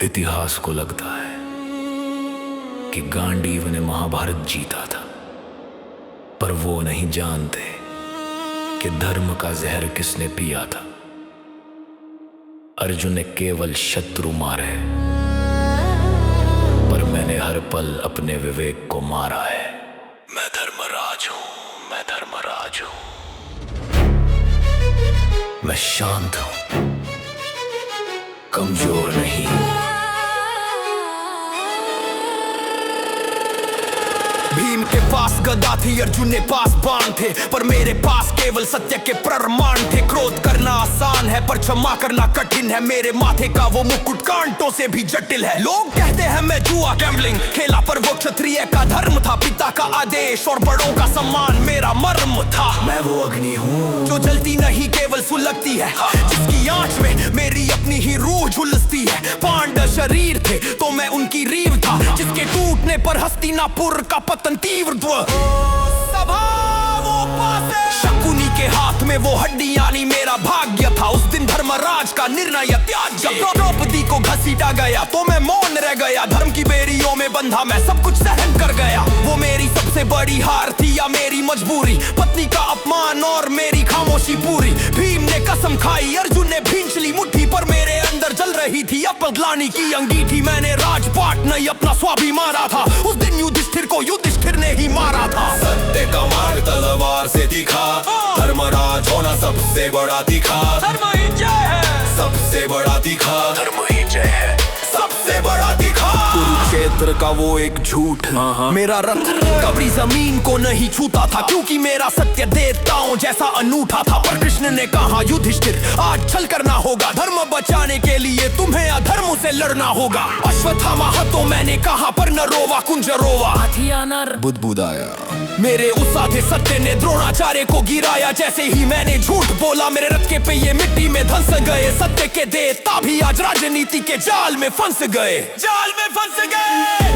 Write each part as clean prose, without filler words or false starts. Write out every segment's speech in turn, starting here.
इतिहास को लगता है कि गांडीव ने महाभारत जीता था, पर वो नहीं जानते कि धर्म का जहर किसने पिया था। अर्जुन ने केवल शत्रु मारे, पर मैंने हर पल अपने विवेक को मारा है। मैं धर्मराज हूं, मैं धर्मराज हूं। मैं शांत हूं, कमजोर नहीं। भीम के पास गदा थी, अर्जुन ने पास बाण थे, पर मेरे पास केवल सत्य के प्रमाण थे। क्रोध करना आसान है पर क्षमा करना कठिन है। मेरे माथे का वो मुकुट कांटों से भी जटिल है। लोग कहते हैं मैं जुआ गैम्बलिंग खेला, पर वो क्षत्रिय का धर्म था। पिता का आदेश और बड़ों का सम्मान मेरा मर्म था। मैं वो अग्नि हूँ जो जलती नहीं केवल सुलगती है, जिसकी आंच में मेरी अपनी ही रूह झुलसती है। पांडव शरीर थे तो मैं उनकी रीव था, जिसके टूटने पर हस्तिनापुर का पतन तीव्र। शकुनी के हाथ में वो हड्डी यानी मेरा भाग्य था। उस दिन धर्मराज का निर्णय त्याज्य। जब द्रौपदी को घसीटा गया तो मैं मौन रह गया। धर्म की बेड़ियों में बंधा मैं सब कुछ सहन कर गया। वो मेरी सबसे बड़ी हार थी या मेरी मजबूरी? पत्नी का अपमान और मेरी खामोशी पूरी। भीम ने कसम खाई, अर्जुन ने भींच ली मुट्ठी, पर मेरे अंदर जल रही थी अपगलानी की अंगीठी। मैंने राजपाट नहीं अपना स्वाभिमान मारा था। उस दिन युधिष्ठिर को युधिष्ठिर ने ही मारा था। सत्य का मार्ग तलवार से दिखा, धर्मराज होना सबसे बड़ा दिखा। धर्म ही जय है, सबसे बड़ा दिखा। धर्म ही जय है, सबसे बड़ा दिखा। कुरुक्षेत्र का वो एक झूठ, मेरा रथ कभी जमीन को नहीं छूता था, क्योंकि मेरा सत्य देवताओं जैसा अनूठा था। पर कृष्ण ने कहा, युधिष्ठिर आज छल करना होगा। धर्म बचाने के लिए तुम्हें अधर्म से लड़ना होगा। अश्वत्थामा तो मैंने कहा, पर न रोवा कुंज रोवा। बुदबुदाया मेरे उस साधे सत्य ने द्रोणाचार्य को गिराया। जैसे ही मैंने झूठ बोला, मेरे रथ के पहिए मिट्टी में धंस गए। सत्य के देवता भी आज राजनीति के जाल में फंस गए।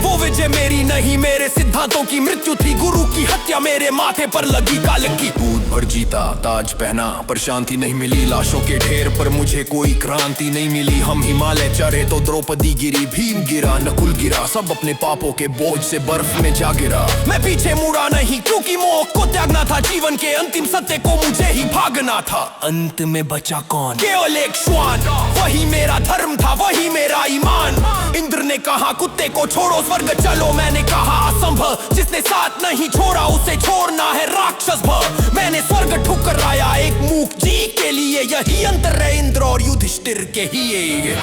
वो विजय मेरी नहीं, मेरे सिद्धांतों की मृत्यु थी। गुरु की हत्या मेरे माथे पर लगी काल की। दूध भर जीता, ताज पहना, पर शांति नहीं मिली। लाशों के ढेर पर मुझे कोई क्रांति नहीं मिली। हम हिमालय चढ़े तो द्रौपदी गिरी, भीम गिरा, नकुल गिरा, सब अपने पापों के बोझ से बर्फ में जा गिरा। मैं पीछे मुड़ा नहीं, क्योंकि मोह को त्यागना था। जीवन के अंतिम सत्य को मुझे ही भागना था। अंत में बचा कौन? केवल एक श्वान। वही मेरा धर्म था, वही मेरा ईमान। इंद्र ने कहा, कुत्ते को छोड़ो स्वर्ग चलो। मैंने कहा, असंभव। जिसने साथ नहीं छोड़ा उसे छोड़ना है राक्षस भव। मैंने स्वर्ग ठुकराया एक मूक जी के लिए। यही अंतर है इंद्र और युधिष्ठिर के ही।